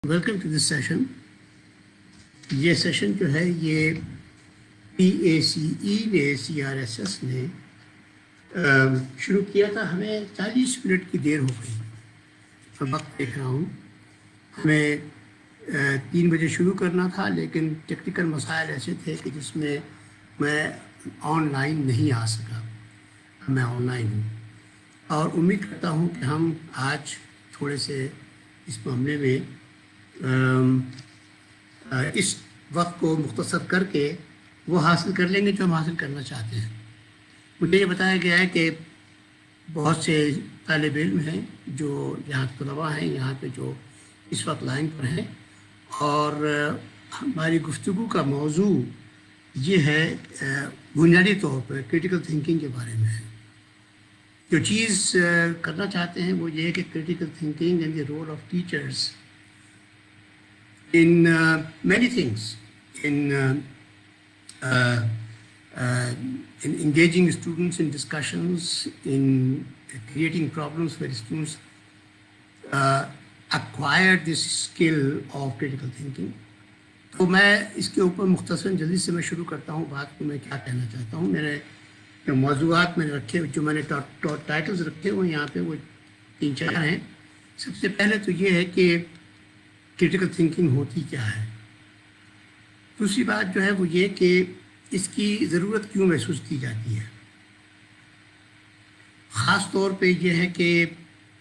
Welcome to this session. یہ session جو ہے یہ PACE نے CRSS نے شروع کیا تھا. ہمیں 40 منٹ کی دیر ہو گئی. میں وقت دیکھ رہا ہوں. ہمیں 3 بجے شروع کرنا تھا لیکن ٹیکنیکل مسائل ایسے تھے کہ جس میں میں آن لائن نہیں آ سکا. میں آن لائن ہوں اور امید کرتا ہوں کہ ہم آج تھوڑے سے اس معاملے میں اس وقت کو مختصر کر کے وہ حاصل کر لیں گے جو ہم حاصل کرنا چاہتے ہیں. مجھے یہ بتایا گیا ہے کہ بہت سے طالب علم ہیں جو یہاں طلباء ہیں یہاں پہ جو اس وقت لائن پر ہیں اور ہماری گفتگو کا موضوع یہ ہے بنیادی طور پر کریٹیکل تھنکنگ کے بارے میں ہے. جو چیز کرنا چاہتے ہیں وہ یہ ہے کہ critical thinking and the role of teachers in many things, in engaging students in discussions, in creating problems where students acquire this skill of critical thinking. تو میں اس کے اوپر مختصراً جلدی سے میں شروع کرتا ہوں بات کو. میں کیا کہنا چاہتا ہوں. میرے موضوعات میں نے رکھے جو میں نے ٹائٹلز رکھے ہوئے یہاں پہ وہ 3-4 ہیں. سب سے پہلے تو یہ ہے کہ کریٹیکل تھنکنگ ہوتی کیا ہے. دوسری بات جو ہے وہ یہ کہ اس کی ضرورت کیوں محسوس کی جاتی ہے. خاص طور پہ یہ ہے کہ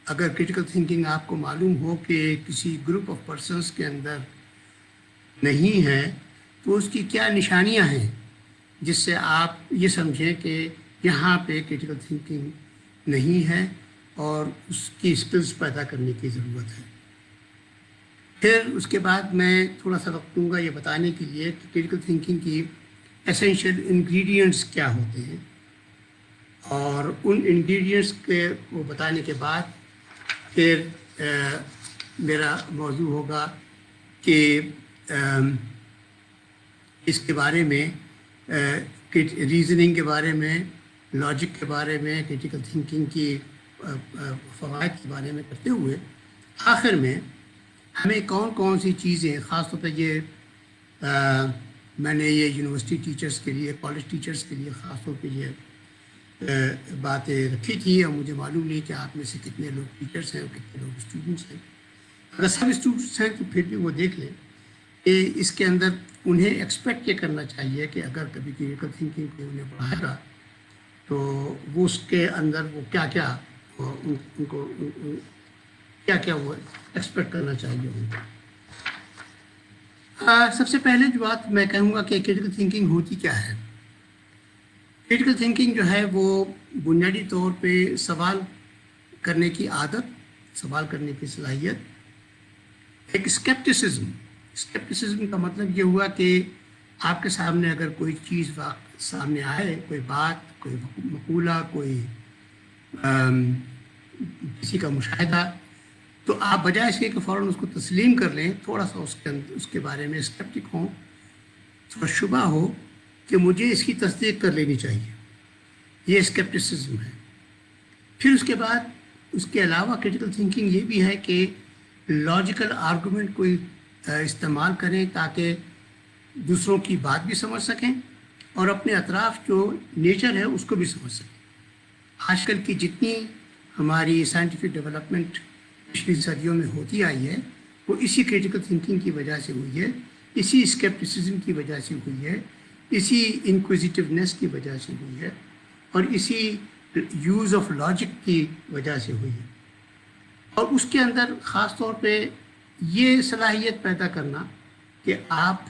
اگر کریٹیکل تھنکنگ آپ کو معلوم ہو کہ کسی گروپ آف پرسنس کے اندر نہیں ہے تو اس کی کیا نشانیاں ہیں جس سے آپ یہ سمجھیں کہ یہاں پہ کریٹیکل تھنکنگ نہیں ہے اور اس کی اسکلز پیدا کرنے کی ضرورت ہے. پھر اس کے بعد میں تھوڑا سا وقت دوں گا یہ بتانے کے لیے کہ کریٹیکل تھنکنگ کی ایسینشیل انگریڈینٹس کیا ہوتے ہیں اور ان انگریڈینٹس کے وہ بتانے کے بعد پھر میرا موضوع ہوگا کہ اس کے بارے میں ریزننگ کے بارے میں، لاجک کے بارے میں، کریٹیکل تھنکنگ کی فوائد کے بارے میں کرتے ہوئے آخر میں ہمیں کون کون سی چیزیں، خاص طور پہ یہ میں نے یہ یونیورسٹی ٹیچرز کے لیے، کالج ٹیچرز کے لیے خاص طور پہ یہ باتیں رکھی تھی اور مجھے معلوم نہیں کہ آپ میں سے کتنے لوگ ٹیچرز ہیں اور کتنے لوگ اسٹوڈنٹس ہیں. اگر سب اسٹوڈنٹس ہیں تو پھر بھی وہ دیکھ لیں کہ اس کے اندر انہیں ایکسپیکٹ یہ کرنا چاہیے کہ اگر کبھی کریٹیکل تھنکنگ کو انہیں پڑھائے گا تو وہ اس کے اندر وہ کیا کیا ان کو کیا وہ ایکسپیکٹ کرنا چاہیے ان کو. سب سے پہلے جو بات میں کہوں گا کہ کریٹیکل تھنکنگ ہوتی کیا ہے. کریٹیکل تھنکنگ جو ہے وہ بنیادی طور پہ سوال کرنے کی عادت، سوال کرنے کی صلاحیت. ایک اسکیپٹسزم کا مطلب یہ ہوا کہ آپ کے سامنے اگر کوئی چیز سامنے آئے، کوئی بات، کوئی مقولہ، کوئی کسی کا مشاہدہ، تو آپ بجائے اس کے کہ فوراً اس کو تسلیم کر لیں، تھوڑا سا اس کے بارے میں اسکیپٹک ہوں، تھوڑا شبہ ہو کہ مجھے اس کی تصدیق کر لینی چاہیے. یہ اسکیپٹسزم ہے. پھر اس کے بعد اس کے علاوہ کریٹیکل تھنکنگ یہ بھی ہے کہ لاجیکل آرگومنٹ کو استعمال کریں تاکہ دوسروں کی بات بھی سمجھ سکیں اور اپنے اطراف جو نیچر ہے اس کو بھی سمجھ سکیں. آج کل کی جتنی ہماری سائنٹیفک ڈیولپمنٹ پچھلی صدیوں میں ہوتی آئی ہے وہ اسی کریٹیکل تھنکنگ کی وجہ سے ہوئی ہے، اسی اسکیپٹسزم کی وجہ سے ہوئی ہے، اسی انکوزیٹیونیس کی وجہ سے ہوئی ہے اور اسی یوز آف لاجک کی وجہ سے ہوئی ہے. اور اس کے اندر خاص طور پہ یہ صلاحیت پیدا کرنا کہ آپ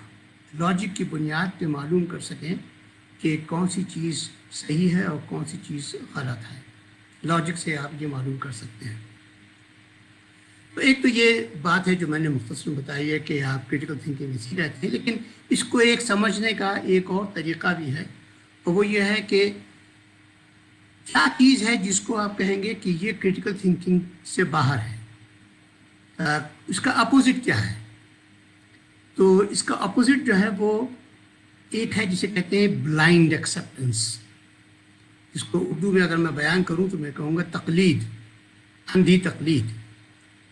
لاجک کی بنیاد پہ معلوم کر سکیں کہ کون سی چیز صحیح ہے اور کون سی چیز غلط ہے. لاجک سے آپ یہ معلوم کر سکتے ہیں. تو ایک تو یہ بات ہے جو میں نے مختصر بتائی ہے کہ آپ کریٹیکل تھنکنگ میں سیکھ رہتے ہیں، لیکن اس کو ایک سمجھنے کا ایک اور طریقہ بھی ہے اور وہ یہ ہے کہ کیا چیز ہے جس کو آپ کہیں گے کہ یہ کریٹیکل تھنکنگ سے باہر ہے. اس کا اپوزٹ کیا ہے. تو اس کا اپوزٹ جو ہے وہ ایک ہے جسے کہتے ہیں بلائنڈ ایکسیپٹنس. اس کو اردو میں اگر میں بیان کروں تو میں کہوں گا تقلید، اندھی تقلید.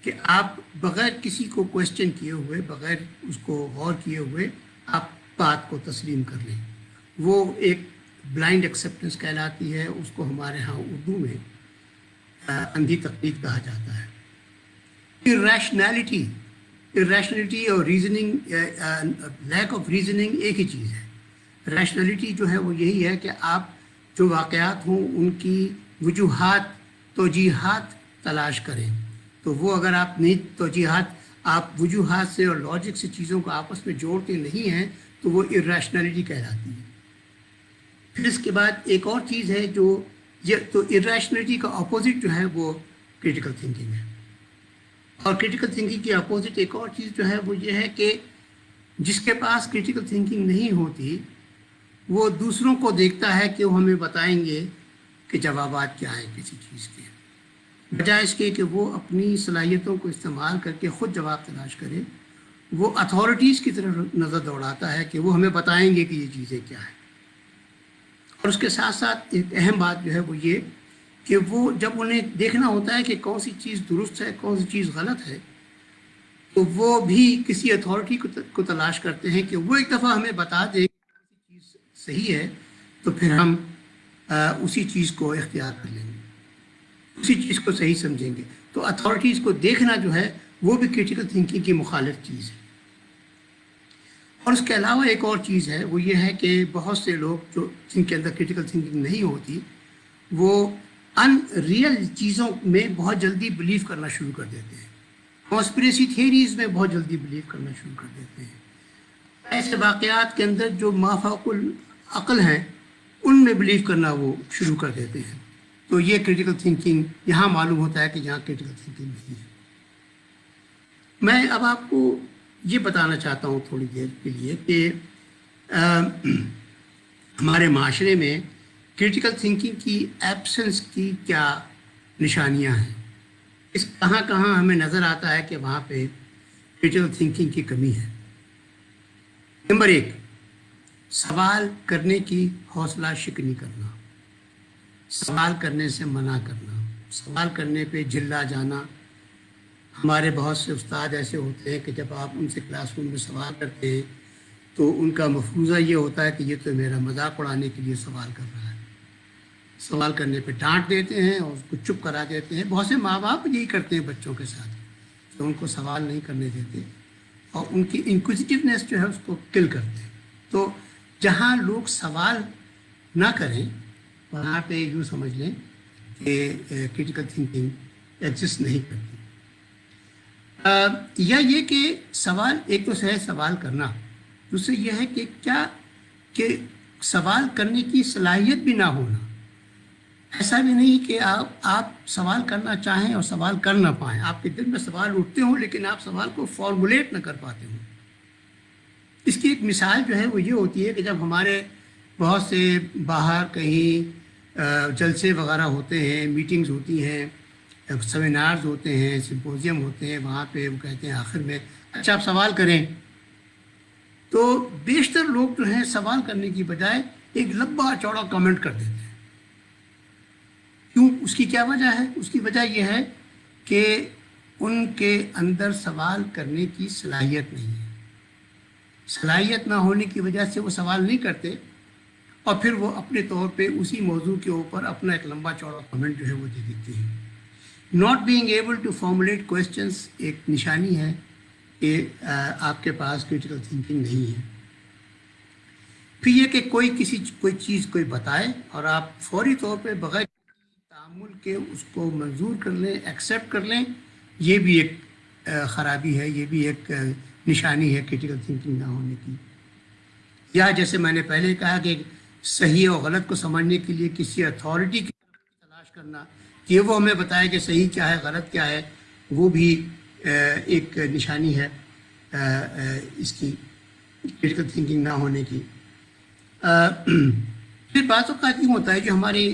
کہ آپ بغیر کسی کو کوشچن کیے ہوئے، بغیر اس کو غور کیے ہوئے آپ بات کو تسلیم کر لیں. وہ ایک بلائنڈ ایکسیپٹنس کہلاتی ہے، اس کو ہمارے ہاں اردو میں اندھی تقلید کہا جاتا ہے. ریشنلٹی اور ریزننگ، لیک آف ریزننگ ایک ہی چیز ہے. ریشنلٹی جو ہے وہ یہی ہے کہ آپ جو واقعات ہوں ان کی وجوہات، توجیحات تلاش کریں. تو وہ اگر آپ نہیں توجیحات، آپ وجوہات سے اور لاجک سے چیزوں کو آپس میں جوڑتے نہیں ہیں تو وہ ارریشنلٹی کہلاتی ہے. پھر اس کے بعد ایک اور چیز ہے جو یہ، تو ارریشنلٹی کا اپوزٹ جو ہے وہ کریٹیکل تھنکنگ ہے. اور کریٹیکل تھنکنگ کی اپوزٹ ایک اور چیز جو ہے وہ یہ ہے کہ جس کے پاس کریٹیکل تھنکنگ نہیں ہوتی وہ دوسروں کو دیکھتا ہے کہ وہ ہمیں بتائیں گے کہ جوابات کیا ہیں کسی چیز کے، بجائے اس کے کہ وہ اپنی صلاحیتوں کو استعمال کر کے خود جواب تلاش کرے. وہ اتھارٹیز کی طرف نظر دوڑاتا ہے کہ وہ ہمیں بتائیں گے کہ یہ چیزیں کیا ہیں. اور اس کے ساتھ ساتھ ایک اہم بات جو ہے وہ یہ کہ وہ جب انہیں دیکھنا ہوتا ہے کہ کون سی چیز درست ہے کون سی چیز غلط ہے، تو وہ بھی کسی اتھارٹی کو تلاش کرتے ہیں کہ وہ ایک دفعہ ہمیں بتا دے کہ کون سی چیز صحیح ہے، تو پھر ہم اسی چیز کو اختیار کر لیں گے، اسی چیز کو صحیح سمجھیں گے. تو اتھارٹیز کو دیکھنا جو ہے وہ بھی کریٹیکل تھنکنگ کی مخالف چیز ہے. اور اس کے علاوہ ایک اور چیز ہے وہ یہ ہے کہ بہت سے لوگ جو جن کے اندر کریٹیکل تھنکنگ نہیں ہوتی، وہ ان ریئل چیزوں میں بہت جلدی بلیو کرنا شروع کر دیتے ہیں. کانسپریسی تھیریز میں بہت جلدی بلیو کرنا شروع کر دیتے ہیں. ایسے واقعات کے اندر جو مافوق العقل ہیں ان میں بلیو کرنا وہ شروع کر دیتے ہیں. تو یہ کریٹیکل تھنکنگ یہاں معلوم ہوتا ہے کہ یہاں کریٹیکل تھنکنگ نہیں ہے. میں اب آپ کو یہ بتانا چاہتا ہوں تھوڑی دیر کے لیے کہ ہمارے معاشرے میں کریٹیکل تھنکنگ کی ایبسنس کی کیا نشانیاں ہیں. اس کہاں کہاں ہمیں نظر آتا ہے کہ وہاں پہ کریٹیکل تھنکنگ کی کمی ہے. نمبر 1، سوال کرنے کی حوصلہ شکنی کرنا، سوال کرنے سے منع کرنا، سوال کرنے پہ جھلا جانا. ہمارے بہت سے استاد ایسے ہوتے ہیں کہ جب آپ ان سے کلاس روم میں سوال کرتے ہیں تو ان کا مفروضہ یہ ہوتا ہے کہ یہ تو میرا مذاق اڑانے کے لیے سوال کر رہا ہے. سوال کرنے پہ ڈانٹ دیتے ہیں اور اس کو چپ کرا دیتے ہیں. بہت سے ماں باپ یہی کرتے ہیں بچوں کے ساتھ کہ ان کو سوال نہیں کرنے دیتے اور ان کی انکوزیٹیونیس جو ہے اس کو کل کرتے ہیں. تو جہاں لوگ سوال نہ کریں وہاں پہ یوں سمجھ لیں کہ کریٹیکل تھنکنگ ایگزسٹ نہیں کرتی. یا یہ کہ سوال، ایک تو ہے سوال کرنا، دوسرے یہ ہے کہ کیا کہ سوال کرنے کی صلاحیت بھی نہ ہونا. ایسا بھی نہیں کہ آپ سوال کرنا چاہیں اور سوال کر نہ پائیں. آپ کے دل میں سوال اٹھتے ہوں لیکن آپ سوال کو فارمولیٹ نہ کر پاتے ہوں. اس کی ایک مثال جو ہے وہ یہ ہوتی ہے کہ جب ہمارے بہت سے باہر کہیں جلسے وغیرہ ہوتے ہیں، میٹنگز ہوتی ہیں، سیمینارز ہوتے ہیں، سمپوزیم ہوتے ہیں، وہاں پہ وہ کہتے ہیں آخر میں اچھا آپ سوال کریں. تو بیشتر لوگ جو ہیں سوال کرنے کی بجائے ایک لمبا چوڑا کمنٹ کر دیتے ہیں. کیوں؟ اس کی کیا وجہ ہے؟ اس کی وجہ یہ ہے کہ ان کے اندر سوال کرنے کی صلاحیت نہیں ہے. صلاحیت نہ ہونے کی وجہ سے وہ سوال نہیں کرتے اور پھر وہ اپنے طور پہ اسی موضوع کے اوپر اپنا ایک لمبا چوڑا کمنٹ جو ہے وہ دے دیتے ہیں. Not being able to formulate questions ایک نشانی ہے کہ آپ کے پاس کریٹیکل تھنکنگ نہیں ہے. پھر یہ کہ کوئی چیز کوئی بتائے اور آپ فوری طور پہ بغیر تعامل کے اس کو منظور کر لیں، ایکسیپٹ کر لیں، یہ بھی ایک خرابی ہے، یہ بھی ایک نشانی ہے کریٹیکل تھنکنگ نہ ہونے کی. یا جیسے میں نے پہلے کہا کہ صحیح اور غلط کو سمجھنے کے لیے کسی اتھارٹی کی تلاش کرنا کہ وہ ہمیں بتائے کہ صحیح کیا ہے غلط کیا ہے، وہ بھی ایک نشانی ہے اس کی کریٹیکل تھنکنگ نہ ہونے کی. پھر بعض اوقات یوں ہوتا ہے جو ہماری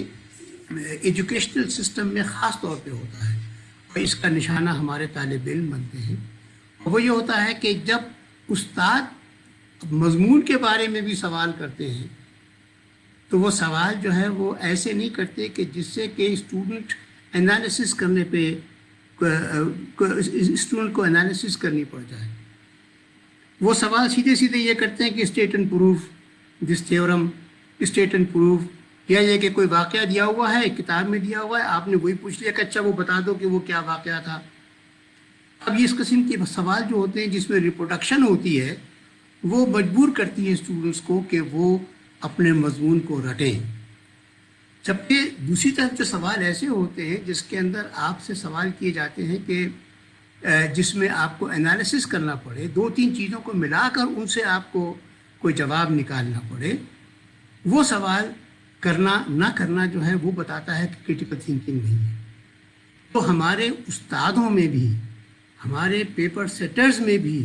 ایجوکیشنل سسٹم میں خاص طور پہ ہوتا ہے اور اس کا نشانہ ہمارے طالب علم بنتے ہیں، وہ یہ ہوتا ہے کہ جب استاد مضمون کے بارے میں بھی سوال کرتے ہیں تو وہ سوال جو ہے وہ ایسے نہیں کرتے کہ جس سے کہ اسٹوڈنٹ انالیسس کرنے پہ اسٹوڈنٹ کو انالیسس کرنی پڑ جائے. وہ سوال سیدھے سیدھے یہ کرتے ہیں کہ state and proof this theorem, state and proof, یا یہ کہ کوئی واقعہ دیا ہوا ہے، کتاب میں دیا ہوا ہے، آپ نے وہی پوچھ لیا کہ اچھا وہ بتا دو کہ وہ کیا واقعہ تھا. اب اس قسم کے سوال جو ہوتے ہیں جس میں ریپروڈکشن ہوتی ہے، وہ مجبور کرتی ہے اسٹوڈنٹس کو کہ وہ اپنے مضمون کو رٹیں. جبکہ دوسری طرف جو سوال ایسے ہوتے ہیں جس کے اندر آپ سے سوال کیے جاتے ہیں کہ جس میں آپ کو انالیسس کرنا پڑے، 2-3 چیزوں کو ملا کر ان سے آپ کو کوئی جواب نکالنا پڑے، وہ سوال کرنا نہ کرنا جو ہے وہ بتاتا ہے کہ کرٹیکل تھنکنگ نہیں ہے. تو ہمارے استادوں میں بھی، ہمارے پیپر سیٹرز میں بھی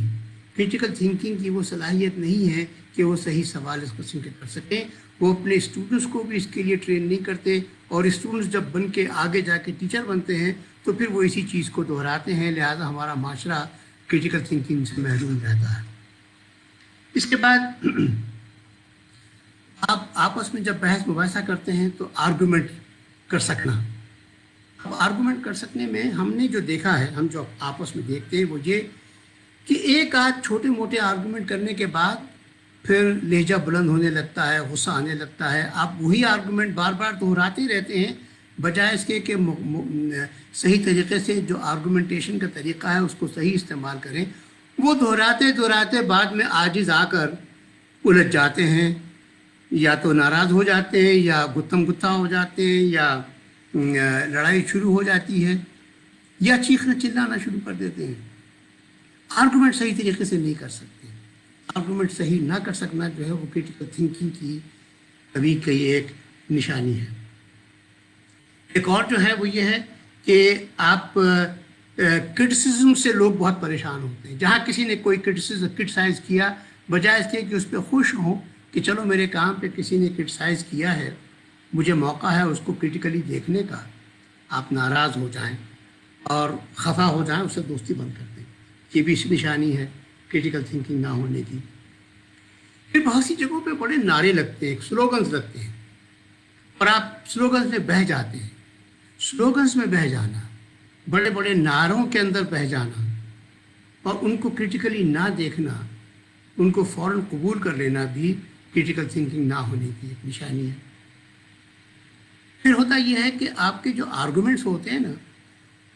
کرٹیکل تھنکنگ کی وہ صلاحیت نہیں ہے کہ وہ صحیح سوال اس قسم کے کر سکیں. وہ اپنے اسٹوڈنٹس کو بھی اس کے لیے ٹرین نہیں کرتے، اور اسٹوڈنٹس جب بن کے آگے جا کے ٹیچر بنتے ہیں تو پھر وہ اسی چیز کو دہراتے ہیں. لہٰذا ہمارا معاشرہ کرٹیکل تھنکنگ سے محروم رہتا ہے. اس کے بعد آپ آپس میں جب بحث مباحثہ کرتے ہیں تو آرگومنٹ کر سکنا. اب آرگومنٹ کر سکنے میں ہم نے جو دیکھا ہے، ہم جو آپس میں دیکھتے ہیں وہ یہ کہ ایک آدھ چھوٹے موٹے آرگومنٹ کرنے کے بعد پھر لہجہ بلند ہونے لگتا ہے، غصہ آنے لگتا ہے. آپ وہی آرگومنٹ بار بار دہراتے رہتے ہیں بجائے اس کے کہ صحیح طریقے سے جو آرگومنٹیشن کا طریقہ ہے اس کو صحیح استعمال کریں. وہ دہراتے بعد میں عاجز آ کر الجھ جاتے ہیں، یا تو ناراض ہو جاتے ہیں، یا گتم گتھا ہو جاتے ہیں، یا لڑائی شروع ہو جاتی ہے، یا چیخنا چلانا شروع کر دیتے ہیں. آرگومنٹ صحیح طریقے سے نہیں کر سکتے. آرگومنٹ صحیح نہ کر سکنا جو ہے وہ کرٹیکل تھنکنگ کی کبھی کئی ایک نشانی ہے. ایک اور جو ہے وہ یہ ہے کہ آپ کرٹیسزم سے لوگ بہت پریشان ہوتے ہیں. جہاں کسی نے کوئی کرٹیسائز کیا، بجائے اس کے کہ اس پہ خوش ہوں کہ چلو میرے کام پہ کسی نے کرٹیسائز کیا ہے، مجھے موقع ہے اس کو کرٹیکلی دیکھنے کا، آپ ناراض ہو جائیں اور خفا ہو جائیں، اس سے دوستی بند کر دیں. یہ بھی اس نشانی ہے کرٹیکل تھنکنگ نہ ہونے کی. پھر بہت سی جگہوں پہ بڑے نعرے لگتے ہیں، سلوگنز لگتے ہیں، اور آپ سلوگنز میں بہہ جاتے ہیں. سلوگنز میں بہہ جانا، بڑے بڑے نعروں کے اندر بہہ جانا، اور ان کو کرٹیکلی نہ دیکھنا، ان کو فوراً قبول کر لینا بھی کرٹیکل تھنکنگ نہ ہونے کی ایک نشانی ہے. پھر ہوتا یہ ہے کہ آپ کے جو آرگومنٹس ہوتے ہیں نا،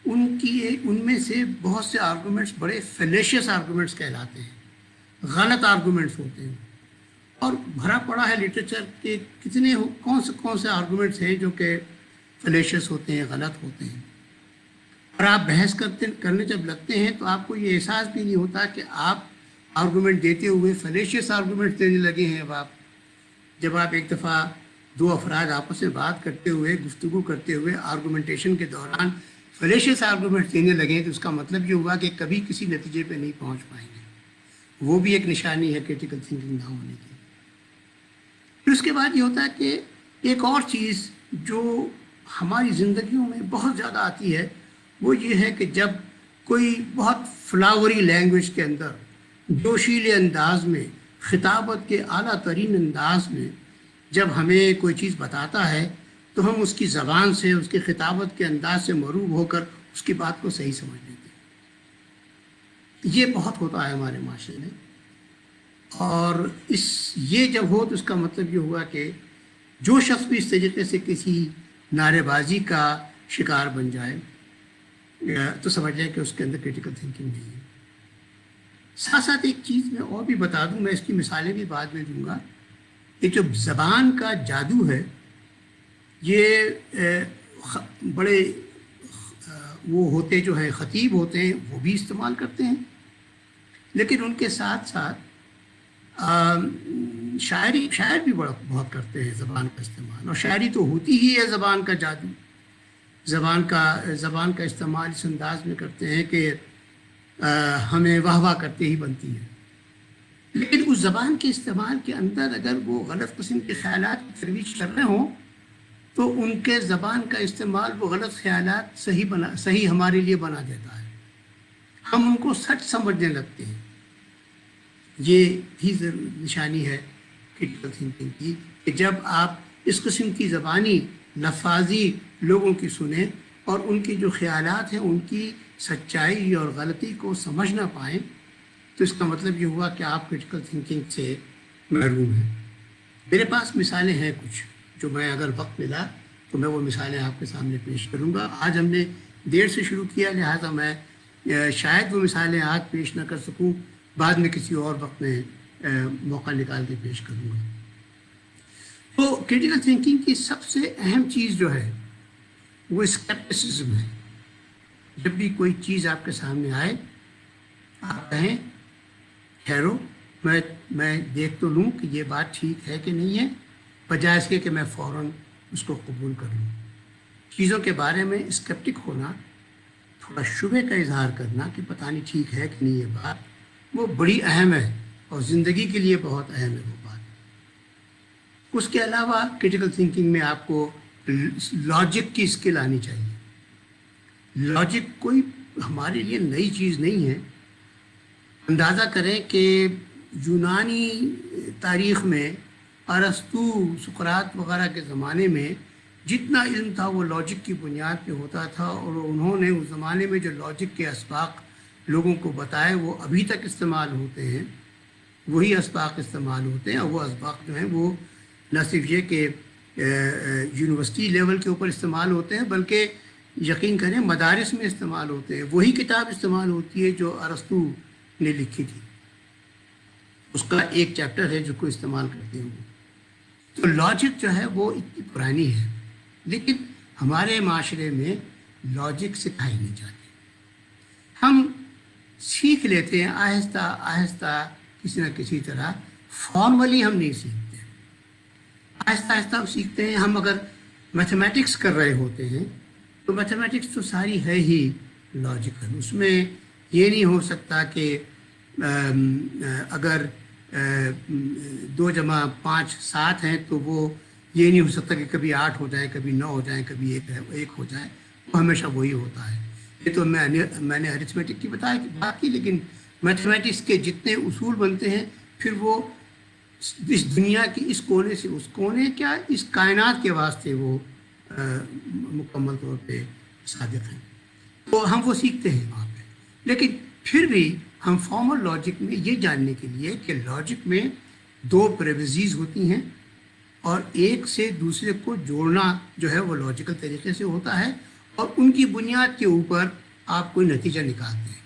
ان میں سے بہت سے آرگومنٹس بڑے فیلیشیس آرگومنٹس کہلاتے ہیں، غلط آرگومنٹس ہوتے ہیں. اور بھرا پڑا ہے لٹریچر کے کتنے کون سے آرگومنٹس ہیں جو کہ فیلیشیس ہوتے ہیں، غلط ہوتے ہیں. اور آپ بحث کرنے جب لگتے ہیں تو آپ کو یہ احساس بھی نہیں ہوتا کہ آپ آرگومنٹ دیتے ہوئے فیلیشیس آرگومنٹ دینے لگے ہیں. جب آپ ایک دفعہ 2 افراد آپس میں بات کرتے ہوئے، گفتگو کرتے ہوئے آرگومنٹیشن کے دوران فیلیشیس آرگومنٹ دینے لگے تو اس کا مطلب یہ ہوا کہ کبھی کسی نتیجے پہ نہیں پہنچ پائیں گے. وہ بھی ایک نشانی ہے کرٹیکل تھنکنگ نہ ہونے کی. پھر اس کے بعد یہ ہوتا ہے کہ ایک اور چیز جو ہماری زندگیوں میں بہت زیادہ آتی ہے وہ یہ ہے کہ جب کوئی بہت فلاوری لینگویج کے اندر، جوشیلے انداز میں، خطابت کے اعلیٰ ترین انداز میں جب ہمیں کوئی چیز بتاتا ہے تو ہم اس کی زبان سے، اس کی خطابت کے انداز سے مروب ہو کر اس کی بات کو صحیح سمجھ لیتے ہیں. یہ بہت ہوتا ہے ہمارے معاشرے میں. اور یہ جب ہو تو اس کا مطلب یہ ہوا کہ جو شخص بھی اس طریقے سے کسی نعرے بازی کا شکار بن جائے تو سمجھ جائے کہ اس کے اندر کرٹیکل تھنکنگ نہیں ہے. ساتھ ساتھ ایک چیز میں اور بھی بتا دوں، میں اس کی مثالیں بھی بعد میں دوں گا. یہ جو زبان کا جادو ہے، یہ بڑے وہ ہوتے جو ہیں خطیب ہوتے ہیں وہ بھی استعمال کرتے ہیں، لیکن ان کے ساتھ ساتھ شاعر بھی بہت کرتے ہیں زبان کا استعمال. اور شاعری تو ہوتی ہی ہے زبان کا جادو. زبان کا استعمال اس انداز میں کرتے ہیں کہ ہمیں واہ واہ کرتے ہی بنتی ہے. لیکن اس زبان کے استعمال کے اندر اگر وہ غلط قسم کے خیالات کی ترویج کر رہے ہوں تو ان کے زبان کا استعمال وہ غلط خیالات صحیح ہمارے لیے بنا دیتا ہے. ہم ان کو سچ سمجھنے لگتے ہیں. یہ بھی نشانی ہے کرٹیکل تھنکنگ کی کہ جب آپ اس قسم کی زبانی لفاظی لوگوں کی سنیں اور ان کے جو خیالات ہیں ان کی سچائی اور غلطی کو سمجھ نہ پائیں تو اس کا مطلب یہ ہوا کہ آپ کرٹیکل تھنکنگ سے محروم ہیں۔ میرے پاس مثالیں ہیں کچھ، جو میں اگر وقت ملا تو میں وہ مثالیں آپ کے سامنے پیش کروں گا۔ آج ہم نے دیر سے شروع کیا، لہٰذا میں شاید وہ مثالیں آج پیش نہ کر سکوں، بعد میں کسی اور وقت میں موقع نکال کے پیش کروں گا۔ تو کرٹیکل تھنکنگ کی سب سے اہم چیز جو ہے وہ اسکیپٹسزم ہے۔ جب بھی کوئی چیز آپ کے سامنے آئے، آپ کہیں ٹھہرو، میں دیکھ تو لوں کہ یہ بات ٹھیک ہے کہ نہیں ہے، بجائے اس کے کہ میں فوراً اس کو قبول کر لوں۔ چیزوں کے بارے میں اسکیپٹک ہونا، تھوڑا شبہ کا اظہار کرنا کہ پتہ نہیں ٹھیک ہے کہ نہیں یہ بات، وہ بڑی اہم ہے اور زندگی کے لیے بہت اہم ہے وہ بات۔ اس کے علاوہ کرٹیکل تھنکنگ میں آپ کو لاجک کی اسکل آنی چاہیے۔ لاجک کوئی ہمارے لیے نئی چیز نہیں ہے۔ اندازہ کریں کہ یونانی تاریخ میں ارسطو، سقراط وغیرہ کے زمانے میں جتنا علم تھا وہ لاجک کی بنیاد پہ ہوتا تھا، اور انہوں نے اس زمانے میں جو لاجک کے اسباق لوگوں کو بتائے وہ ابھی تک استعمال ہوتے ہیں، وہی اسباق استعمال ہوتے ہیں۔ اور وہ اسباق جو ہیں وہ نہ صرف یہ کہ یونیورسٹی لیول کے اوپر استعمال ہوتے ہیں، بلکہ یقین کریں مدارس میں استعمال ہوتے ہیں۔ وہی کتاب استعمال ہوتی ہے جو ارسطو نے لکھی تھی، اس کا ایک چیپٹر ہے جو کوئی استعمال کرتے ہیں۔ تو لاجک جو ہے وہ اتنی پرانی ہے، لیکن ہمارے معاشرے میں لاجک سکھائی نہیں جاتی۔ ہم سیکھ لیتے ہیں آہستہ آہستہ، کسی نہ کسی طرح، فارملی ہم نہیں سیکھتے، آہستہ آہستہ ہم سیکھتے ہیں۔ ہم اگر میتھمیٹکس کر رہے ہوتے ہیں تو میتھمیٹکس تو ساری ہے ہی لاجیکل، اس میں یہ نہیں ہو سکتا کہ اگر 2 × 5 = 7 ہیں تو وہ یہ نہیں ہو سکتا کہ کبھی 8 ہو جائے، کبھی 9 ہو جائے، کبھی 1 ہو جائے، وہ ہمیشہ وہی ہوتا ہے۔ یہ تو میں نے ارتھمیٹک کی بات کی، لیکن میتھمیٹکس کے جتنے اصول بنتے ہیں پھر وہ اس دنیا کی اس کونے سے اس کونے، کیا اس کائنات کے واسطے وہ مکمل طور پہ صادق ہیں، تو ہم وہ سیکھتے ہیں وہاں پہ۔ لیکن پھر بھی ہم فارمل لاجک میں یہ جاننے کے لیے کہ لاجک میں 2 پریمیسز ہوتی ہیں اور ایک سے دوسرے کو جوڑنا جو ہے وہ لاجیکل طریقے سے ہوتا ہے، اور ان کی بنیاد کے اوپر آپ کوئی نتیجہ نکالتے ہیں۔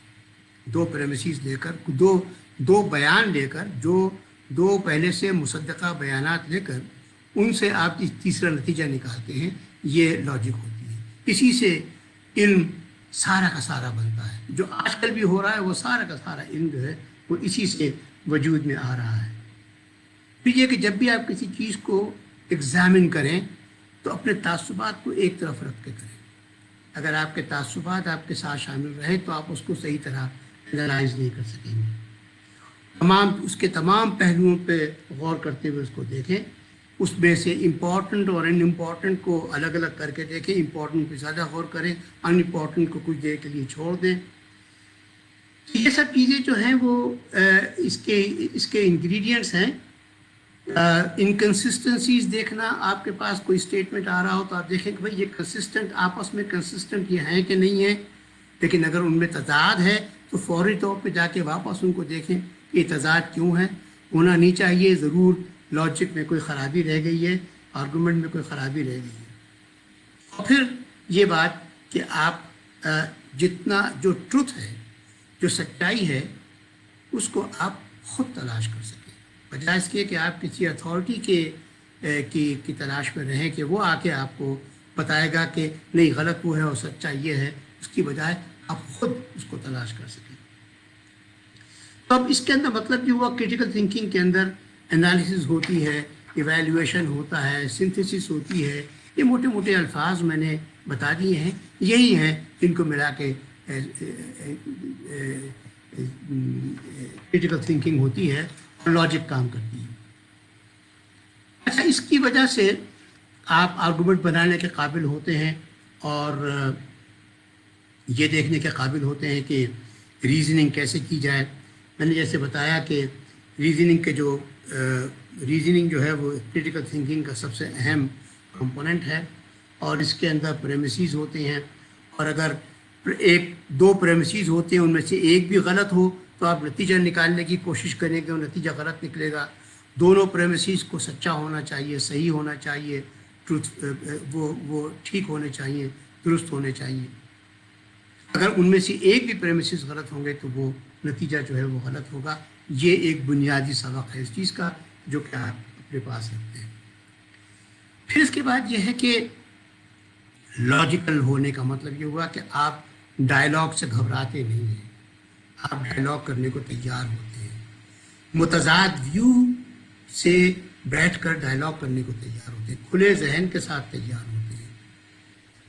2 پریمیسز لے کر، دو بیان لے کر، جو 2 پہلے سے مصدقہ بیانات لے کر ان سے آپ تیسرا نتیجہ نکالتے ہیں، یہ لاجک ہوتی ہے۔ اسی سے علم سارا کا سارا بنتا ہے، جو آج کل بھی ہو رہا ہے وہ سارا کا سارا علم جو ہے وہ اسی سے وجود میں آ رہا ہے۔ پھر یہ کہ جب بھی آپ کسی چیز کو ایگزامن کریں تو اپنے تعصبات کو ایک طرف رکھ کے کریں۔ اگر آپ کے تعصبات آپ کے ساتھ شامل رہے تو آپ اس کو صحیح طرح انالائز نہیں کر سکیں گے۔ اس کے تمام پہلوؤں پہ غور کرتے ہوئے اس کو دیکھیں، اس میں سے امپورٹنٹ اور ان امپورٹنٹ کو الگ الگ کر کے دیکھیں، امپورٹنٹ پہ زیادہ غور کریں، ان امپورٹنٹ کو کچھ دیر کے لیے چھوڑ دیں۔ یہ سب چیزیں جو ہیں وہ اس کے انگریڈینٹس ہیں۔ انکنسسٹنسیز دیکھنا، آپ کے پاس کوئی اسٹیٹمنٹ آ رہا ہو تو آپ دیکھیں کہ بھائی یہ کنسسٹنٹ، آپس میں کنسسٹنٹ یہ ہیں کہ نہیں ہیں، لیکن اگر ان میں تضاد ہے تو فوری طور پہ جا کے واپس ان کو دیکھیں کہ یہ تضاد کیوں ہے، ہونا نہیں چاہیے، ضرور لاجک میں کوئی خرابی رہ گئی ہے، آرگومنٹ میں کوئی خرابی رہ گئی ہے۔ اور پھر یہ بات کہ آپ جتنا جو ٹروتھ ہے، جو سچائی ہے، اس کو آپ خود تلاش کر سکیں، بجائے اس کے کہ آپ کسی اتھارٹی کی تلاش میں رہیں کہ وہ آ کے آپ کو بتائے گا کہ نہیں غلط وہ ہے اور سچا یہ ہے، اس کی بجائے آپ خود اس کو تلاش کر سکیں۔ تو اب اس کے اندر مطلب یہ ہوا، کرٹیکل تھنکنگ کے اندر انالیسز ہوتی ہے، ایویلیویشن ہوتا ہے، سنتھیسس ہوتی ہے، یہ موٹے موٹے الفاظ میں نے بتا دیے ہیں، یہی ہیں جن کو ملا کے کرٹیکل تھنکنگ ہوتی ہے اور لاجک کام کرتی ہے۔ اچھا، اس کی وجہ سے آپ آرگومنٹ بنانے کے قابل ہوتے ہیں اور یہ دیکھنے کے قابل ہوتے ہیں کہ ریزننگ کیسے کی جائے۔ میں نے جیسے بتایا کہ ریزننگ جو ہے وہ کرٹیکل تھنکنگ کا سب سے اہم کمپوننٹ ہے، اور اس کے اندر پریمیسز ہوتے ہیں، اور اگر ایک دو پریمیسز ہوتے ہیں ان میں سے ایک بھی غلط ہو تو آپ نتیجہ نکالنے کی کوشش کریں گے، وہ نتیجہ غلط نکلے گا۔ دونوں پریمیسز کو سچا ہونا چاہیے، صحیح ہونا چاہیے، ٹروتھ وہ ٹھیک ہونے چاہیے، درست ہونے چاہیے۔ اگر ان میں سے ایک بھی پریمیسز غلط ہوں گے تو وہ نتیجہ جو ہے وہ غلط ہوگا۔ یہ ایک بنیادی سبق ہے اس چیز کا جو کہ آپ اپنے پاس رکھتے ہیں۔ پھر اس کے بعد یہ ہے کہ لاجیکل ہونے کا مطلب یہ ہوا کہ آپ ڈائلاگ سے گھبراتے نہیں ہیں، آپ ڈائلاگ کرنے کو تیار ہوتے ہیں، متضاد ویو سے بیٹھ کر ڈائلاگ کرنے کو تیار ہوتے ہیں، کھلے ذہن کے ساتھ تیار ہوتے ہیں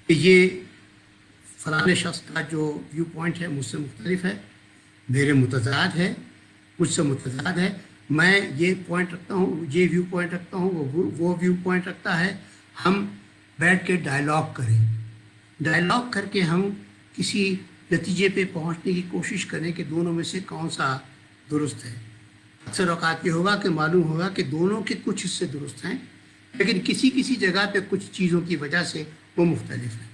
کہ یہ فلاں شخص کا جو ویو پوائنٹ ہے مجھ سے مختلف ہے، میرے متضاد ہے، مجھ سے متضاد ہے، میں یہ پوائنٹ رکھتا ہوں، یہ ویو پوائنٹ رکھتا ہوں، وہ ویو پوائنٹ رکھتا ہے۔ ہم بیٹھ کے ڈائلاگ کریں، ڈائلاگ کر کے ہم کسی نتیجے پہ پہنچنے کی کوشش کریں کہ دونوں میں سے کون سا درست ہے۔ اکثر اوقات یہ ہوگا کہ معلوم ہوگا کہ دونوں کے کچھ حصے درست ہیں، لیکن کسی جگہ پہ کچھ چیزوں کی وجہ سے وہ مختلف ہیں۔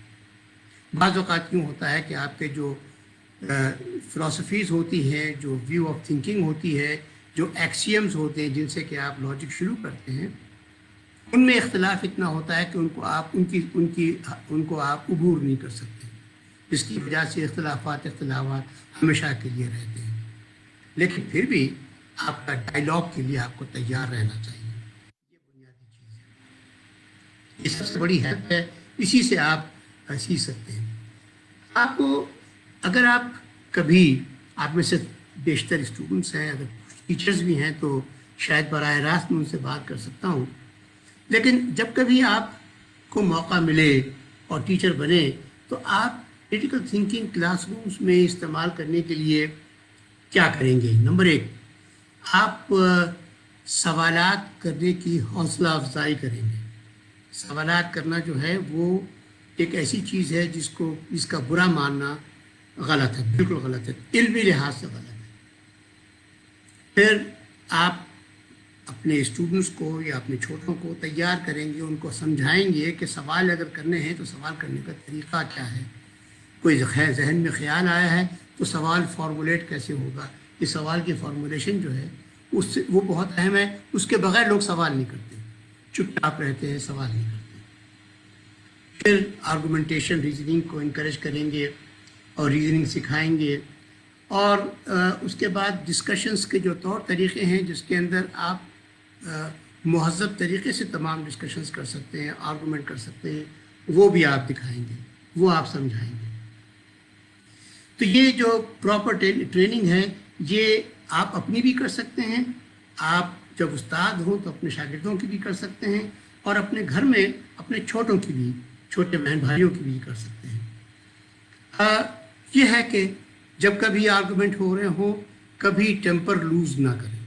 بعض اوقات یوں ہوتا ہے کہ آپ کے جو فلاسفیز ہوتی ہیں، جو ویو آف تھنکنگ ہوتی ہے، جو ایکسیمز ہوتے ہیں جن سے کہ آپ لاجک شروع کرتے ہیں، ان میں اختلاف اتنا ہوتا ہے کہ ان کو آپ عبور نہیں کر سکتے، جس کی وجہ سے اختلافات ہمیشہ کے لیے رہتے ہیں۔ لیکن پھر بھی آپ کا ڈائلاگ کے لیے آپ کو تیار رہنا چاہیے، یہ بنیادی چیز ہے، یہ سب سے بڑی ہیلپ ہے، اسی سے آپ سیکھ سکتے ہیں۔ آپ کو اگر آپ کبھی، آپ میں سے بیشتر اسٹوڈنٹس ہیں، اگر ٹیچرز بھی ہیں تو شاید براہ راست میں ان سے بات کر سکتا ہوں، لیکن جب کبھی آپ کو موقع ملے اور ٹیچر بنے تو آپ کریٹیکل تھنکنگ کلاس رومس میں استعمال کرنے کے لیے کیا کریں گے؟ نمبر ایک، آپ سوالات کرنے کی حوصلہ افزائی کریں گے۔ سوالات کرنا جو ہے وہ ایک ایسی چیز ہے جس کا برا ماننا غلط ہے، بالکل غلط ہے، علمی لحاظ سے غلط ہے۔ پھر آپ اپنے اسٹوڈنٹس کو یا اپنے چھوٹوں کو تیار کریں گے، ان کو سمجھائیں گے کہ سوال اگر کرنے ہیں تو سوال کرنے کا طریقہ کیا ہے۔ کوئی ذہن میں خیال آیا ہے تو سوال فارمولیٹ کیسے ہوگا، یہ سوال کی فارمولیشن جو ہے وہ بہت اہم ہے، اس کے بغیر لوگ سوال نہیں کرتے، چپ چاپ رہتے ہیں، سوال نہیں کرتے۔ پھر آرگومنٹیشن، ریزننگ کو انکریج کریں گے اور ریزننگ سکھائیں گے، اور اس کے بعد ڈسکشنز کے جو طور طریقے ہیں جس کے اندر آپ مہذب طریقے سے تمام ڈسکشنز کر سکتے ہیں، آرگومنٹ کر سکتے ہیں، وہ بھی آپ دکھائیں گے، وہ آپ سمجھائیں گے۔ تو یہ جو پراپر ٹریننگ ہے یہ آپ اپنی بھی کر سکتے ہیں، آپ جب استاد ہوں تو اپنے شاگردوں کی بھی کر سکتے ہیں، اور اپنے گھر میں اپنے چھوٹوں کی بھی، چھوٹے بہن بھائیوں کی بھی کر سکتے ہیں۔ یہ ہے کہ جب کبھی آرگومنٹ ہو رہے ہوں کبھی ٹیمپر لوز نہ کریں،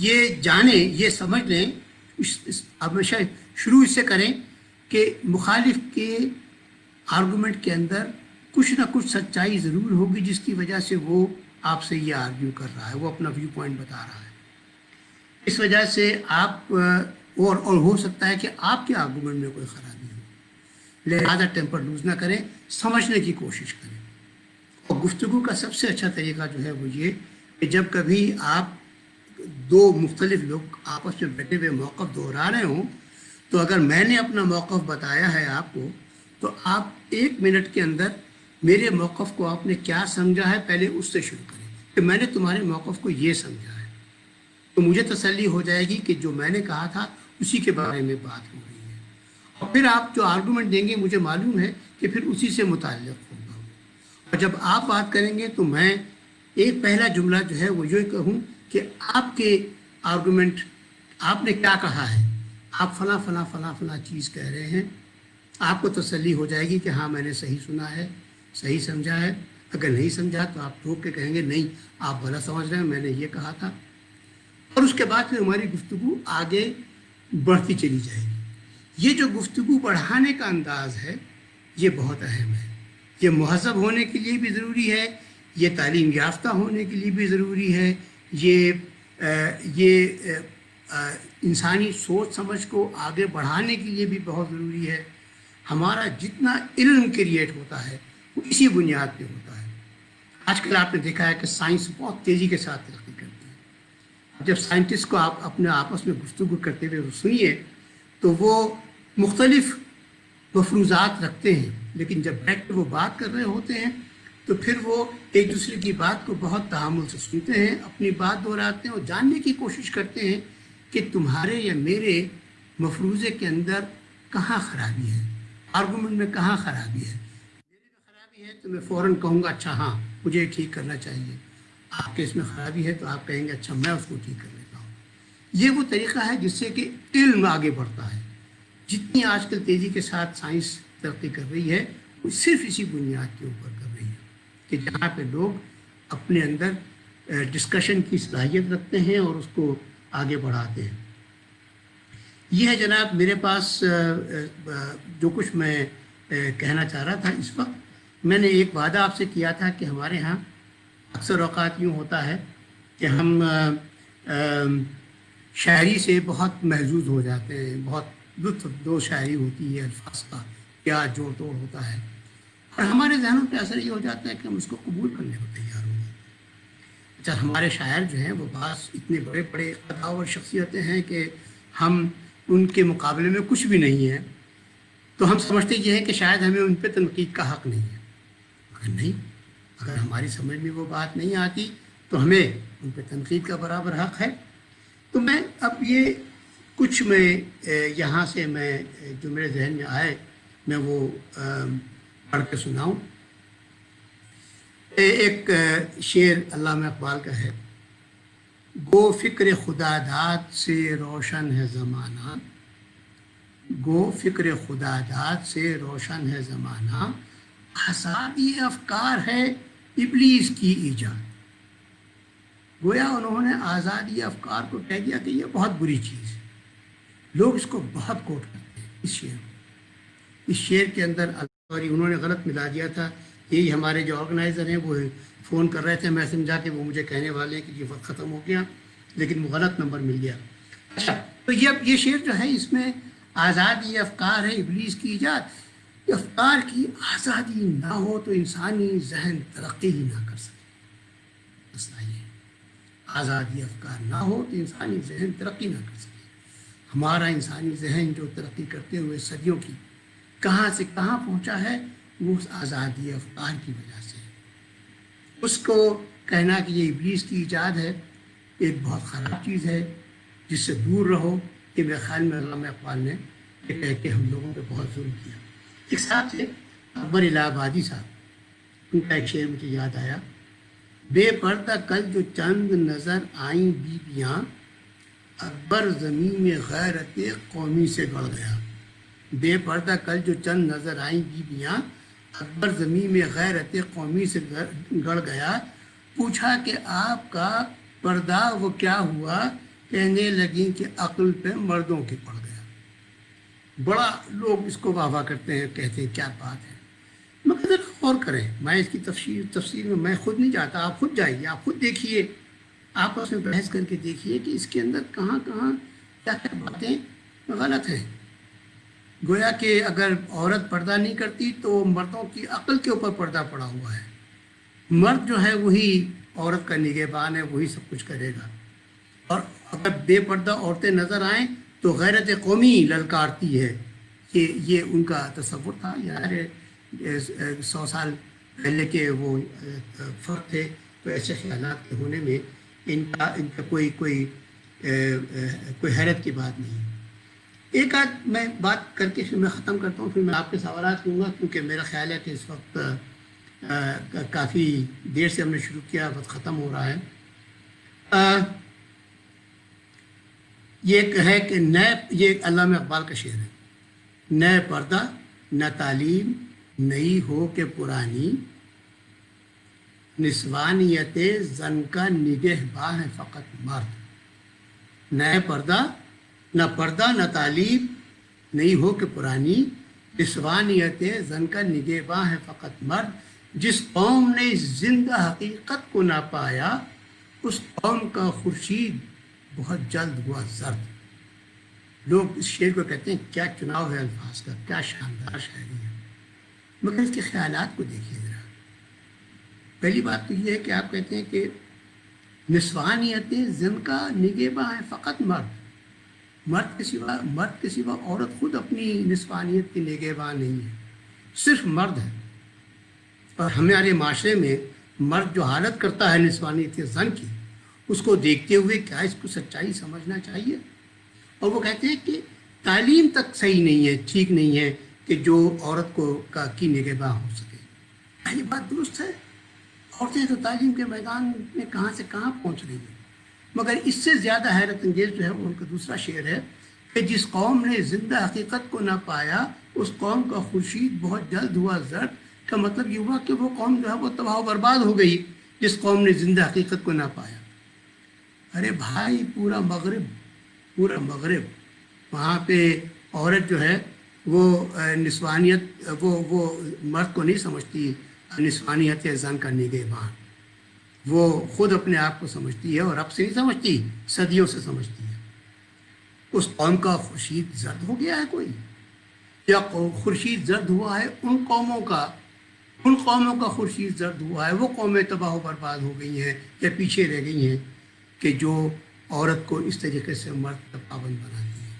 یہ جانیں، یہ سمجھ لیں، ہمیشہ شروع اس سے کریں کہ مخالف کے آرگومنٹ کے اندر کچھ نہ کچھ سچائی ضرور ہوگی جس کی وجہ سے وہ آپ سے یہ آرگیو کر رہا ہے، وہ اپنا ویو پوائنٹ بتا رہا ہے۔ اس وجہ سے آپ اور ہو سکتا ہے کہ آپ کے آرگومنٹ میں کوئی خرابی ہو، لہذا ٹیمپر لوز نہ کریں، سمجھنے کی کوشش کریں۔ اور گفتگو کا سب سے اچھا طریقہ جو ہے وہ یہ کہ جب کبھی آپ دو مختلف لوگ آپس میں بیٹھے ہوئے موقف دہرا رہے ہوں تو اگر میں نے اپنا موقف بتایا ہے آپ کو تو آپ 1 منٹ کے اندر میرے موقف کو آپ نے کیا سمجھا ہے پہلے اس سے شروع کریں کہ میں نے تمہارے موقف کو یہ سمجھا ہے، تو مجھے تسلی ہو جائے گی کہ جو میں نے کہا تھا اسی کے بارے میں بات ہو رہی ہے، اور پھر آپ جو آرگومنٹ دیں گے مجھے معلوم ہے کہ پھر اسی سے متعلق ہوگا، اور جب آپ بات کریں گے تو میں ایک پہلا جملہ جو ہے وہ یہ کہوں کہ آپ کے آرگومنٹ آپ نے کیا کہا ہے، آپ فلاں فلاں فلاں فلاں چیز کہہ رہے ہیں، آپ کو تسلی ہو جائے گی کہ ہاں میں نے صحیح سنا ہے، صحیح سمجھا ہے۔ اگر نہیں سمجھا تو آپ ٹوک کے کہیں گے نہیں آپ غلط سمجھ رہے ہیں، میں نے یہ کہا تھا، اور اس کے بعد پھر ہماری گفتگو آگے بڑھتی چلی جائے گی۔ یہ جو گفتگو بڑھانے کا انداز ہے یہ بہت اہم ہے، یہ مہذب ہونے کے لیے بھی ضروری ہے، یہ تعلیم یافتہ ہونے کے لیے بھی ضروری ہے، یہ انسانی سوچ سمجھ کو آگے بڑھانے کے لیے بھی بہت ضروری ہے۔ ہمارا جتنا علم کریٹ ہوتا ہے وہ اسی بنیاد پہ ہوتا ہے۔ آج کل آپ نے دیکھا ہے کہ سائنس بہت تیزی کے ساتھ ترقی کرتی ہے۔ جب سائنٹسٹ کو آپ اپنے آپس میں گفتگو کرتے ہوئے سنیے تو وہ مختلف مفروضات رکھتے ہیں، لیکن جب بیٹھ کر وہ بات کر رہے ہوتے ہیں تو پھر وہ ایک دوسرے کی بات کو بہت تحمل سے سنتے ہیں، اپنی بات دہراتے ہیں اور جاننے کی کوشش کرتے ہیں کہ تمہارے یا میرے مفروضے کے اندر کہاں خرابی ہے، آرگومنٹ میں کہاں خرابی ہے۔ میرے میں خرابی ہے تو میں فوراً کہوں گا اچھا ہاں مجھے ٹھیک کرنا چاہیے، آپ کے اس میں خرابی ہے تو آپ کہیں گے اچھا میں اس کو ٹھیک کر لیتا ہوں۔ یہ وہ طریقہ ہے جس سے کہ علم آگے بڑھتا ہے۔ جتنی آج کل تیزی کے ساتھ سائنس ترقی کر رہی ہے وہ صرف اسی بنیاد کے اوپر کر رہی ہے کہ جہاں پہ لوگ اپنے اندر ڈسکشن کی صلاحیت رکھتے ہیں اور اس کو آگے بڑھاتے ہیں۔ یہ ہے جناب میرے پاس جو کچھ میں کہنا چاہ رہا تھا اس وقت۔ میں نے ایک وعدہ آپ سے کیا تھا کہ ہمارے ہاں اکثر اوقات یوں ہوتا ہے کہ ہم شاعری سے بہت محظوظ ہو جاتے ہیں، بہت لطف دو شاعری ہوتی ہے، الفاظ کا کیا جوڑ توڑ ہوتا ہے، اور ہمارے ذہنوں پہ اثر یہ ہو جاتا ہے کہ ہم اس کو قبول کرنے کو تیار ہو جاتے ہیں۔ اچھا ہمارے شاعر جو ہیں وہ بعض اتنے بڑے بڑے قداور شخصیتیں ہیں کہ ہم ان کے مقابلے میں کچھ بھی نہیں ہیں، تو ہم سمجھتے یہ ہیں کہ شاید ہمیں ان پہ تنقید کا حق نہیں ہے، مگر نہیں، اگر ہماری سمجھ میں وہ بات نہیں آتی تو ہمیں ان پہ تنقید کا برابر حق ہے۔ تو میں اب یہ کچھ میں یہاں سے میں جو میرے ذہن میں آئے میں وہ پڑھ کے سناؤں۔ ایک شعر علامہ اقبال کا ہے، گو فکر خدا داد سے روشن ہے زمانہ، گو فکر خدا داد سے روشن ہے زمانہ، آزادی افکار ہے ابلیس کی ایجاد۔ گویا انہوں نے آزادی افکار کو کہہ دیا کہ یہ بہت بری چیز ہے۔ لوگ اس کو بہت کوٹ کرتے ہیں اس شعر کو۔ اس شعر کے اندر انہوں نے غلط ملا دیا تھا، یہی ہمارے جو آرگنائزر ہیں وہ فون کر رہے تھے، میں سمجھا کہ وہ مجھے کہنے والے ہیں کہ یہ وقت ختم ہو گیا، لیکن وہ غلط نمبر مل گیا۔ اچھا تو یہ شعر جو ہے اس میں آزادی افکار ہے ابلیس کی ایجاد، افکار کی آزادی نہ ہو تو انسانی ذہن ترقی ہی نہ کر سکے۔ مسئلہ یہ ہے، آزادی افکار نہ ہو تو انسانی ذہن ترقی نہ کر سکے۔ ہمارا انسانی ذہن جو ترقی کرتے ہوئے صدیوں کی کہاں سے کہاں پہنچا ہے وہ اس آزادی افکار کی وجہ سے ہے۔ اس کو کہنا کہ یہ ابلیس کی ایجاد ہے ایک بہت خراب چیز ہے جس سے دور رہو، کہ میرے خیال میں علامہ اقبال نے یہ کہہ کے ہم لوگوں پہ بہت ظلم کیا۔ ایک صاحب تھے اکبر الہ آبادی صاحب، ان کا ایک شعر مجھے یاد آیا، بے پردہ کل جو چند نظر آئیں بیویاں، اکبر زمین میں غیرت قومی سے گڑ گیا۔ بے پردہ کل جو چند نظر آئیں بیویاں، اکبر زمین میں غیرت قومی سے گڑ گیا، پوچھا کہ آپ کا پردہ وہ کیا ہوا، کہنے لگیں کہ عقل پہ مردوں کے پڑ گیا۔ بڑا لوگ اس کو واہ واہ کرتے ہیں، کہتے ہیں کیا بات ہے، مگر ذرا غور کریں، میں اس کی تفسیر میں میں خود نہیں جاتا، آپ خود جائیے، آپ خود دیکھیے، آپ اس میں بحث کر کے دیکھیے کہ اس کے اندر کہاں کہاں کیا کیا باتیں غلط ہیں۔ گویا کہ اگر عورت پردہ نہیں کرتی تو مردوں کی عقل کے اوپر پردہ پڑا ہوا ہے، مرد جو ہے وہی عورت کا نگہبان ہے، وہی سب کچھ کرے گا، اور اگر بے پردہ عورتیں نظر آئیں تو غیرت قومی للکارتی ہے۔ یہ ان کا تصور تھا، یار 100 سال پہلے کے وہ فرق تھے، تو ایسے خیالات کے ہونے میں ان کا کوئی حیرت کی بات نہیں۔ ایک آدھ میں بات کر کے پھر میں ختم کرتا ہوں، پھر میں آپ کے سوالات لوں گا، کیونکہ میرا خیال ہے کہ اس وقت کافی دیر سے ہم نے شروع کیا، وقت ختم ہو رہا ہے۔ یہ ہے کہ یہ علامہ اقبال کا شعر ہے، نئے پردہ نہ تعلیم نئی ہو کہ پرانی، نسوانیت زن کا نگہباں ہے فقط مرد۔ نئے پردہ نہ تعلیم نئی ہو کہ پرانی، نسوانیت زن کا نگہباں ہے فقط مرد۔ جس قوم نے اس زندہ حقیقت کو نہ پایا، اس قوم کا خورشید بہت جلد ہوا زرد۔ لوگ اس شعر کو کہتے ہیں کیا چناؤ ہے الفاظ کا، کیا شاندار شاعری ہے، مگر اس کے خیالات کو دیکھیے ذرا۔ پہلی بات تو یہ ہے کہ آپ کہتے ہیں کہ نسوانیت زن کا نگہباں ہے فقط مرد، مرد کے سوا عورت خود اپنی نسوانیت کی نگہباں نہیں ہے، صرف مرد ہے۔ اور ہمارے معاشرے میں مرد جو حالت کرتا ہے نسوانیت زن کی، اس کو دیکھتے ہوئے کیا اس کو سچائی سمجھنا چاہیے؟ اور وہ کہتے ہیں کہ تعلیم تک صحیح نہیں ہے، ٹھیک نہیں ہے کہ جو عورت کو کی نگہباں ہو سکے۔ پہلی بات درست ہے، عورتیں تو تعلیم کے میدان میں کہاں سے کہاں پہنچ رہی ہیں، مگر اس سے زیادہ حیرت انگیز جو ہے وہ ان کا دوسرا شعر ہے کہ جس قوم نے زندہ حقیقت کو نہ پایا اس قوم کا خورشید بہت جلد ہوا زرد۔ کا مطلب یہ ہوا کہ وہ قوم جو ہے وہ تباہ و برباد ہو گئی جس قوم نے زندہ حقیقت کو نہ پایا۔ ارے بھائی پورا مغرب وہاں پہ عورت جو ہے وہ نسوانیت وہ مرد کو نہیں سمجھتی نسوانیت زن کا نگہباں، وہ خود اپنے آپ کو سمجھتی ہے، اور اب سے نہیں سمجھتی، صدیوں سے سمجھتی ہے۔ اس قوم کا خورشید زرد ہو گیا ہے کوئی، یا خورشید زرد ہوا ہے ان قوموں کا خورشید زرد ہوا ہے، وہ قومیں تباہ و برباد ہو گئی ہیں یا پیچھے رہ گئی ہیں کہ جو عورت کو اس طریقے سے مرد کا پابند بناتی ہیں۔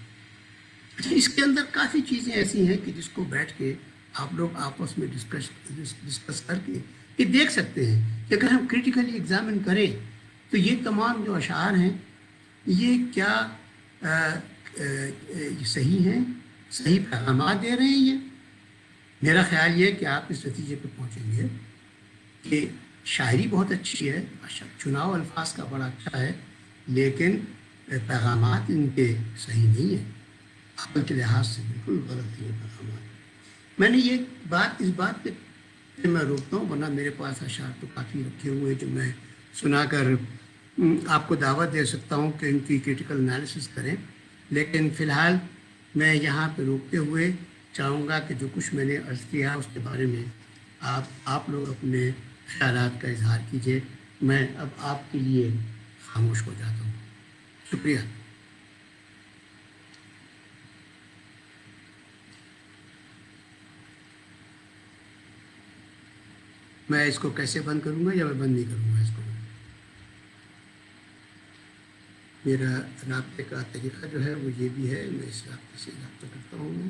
اچھا، اس کے اندر کافی چیزیں ایسی ہیں کہ جس کو بیٹھ کے آپ لوگ آپس میں ڈسکس کر کے یہ دیکھ سکتے ہیں کہ اگر ہم کریٹیکلی ایگزامن کریں تو یہ تمام جو اشعار ہیں یہ کیا صحیح ہیں، صحیح پیغامات دے رہے ہیں؟ یہ میرا خیال یہ ہے کہ آپ اس نتیجے پہ پہنچیں گے کہ شاعری بہت اچھی ہے، چناؤ الفاظ کا بڑا اچھا ہے، لیکن پیغامات ان کے صحیح نہیں ہیں، عقل کے لحاظ سے بالکل غلط ہیں پیغامات۔ میں نے یہ اس بات پہ میں روکتا ہوں، ورنہ میرے پاس اشعار تو کافی رکھے ہوئے جو میں سنا کر آپ کو دعوت دے سکتا ہوں کہ ان کی کریٹیکل انالیسس کریں، لیکن فی الحال میں یہاں پہ روکتے ہوئے چاہوں گا کہ جو کچھ میں نے عرض کیا اس کے بارے میں آپ لوگ اپنے خیالات کا اظہار کیجیے۔ میں اب آپ کے لیے خاموش ہو جاتا ہوں۔ شکریہ۔ میں اس کو کیسے بند کروں گا یا میں بند نہیں کروں گا اس کو؟ میرا رابطے کا طریقہ جو ہے وہ یہ بھی ہے، میں اس رابطے سے رابطہ کرتا ہوں میں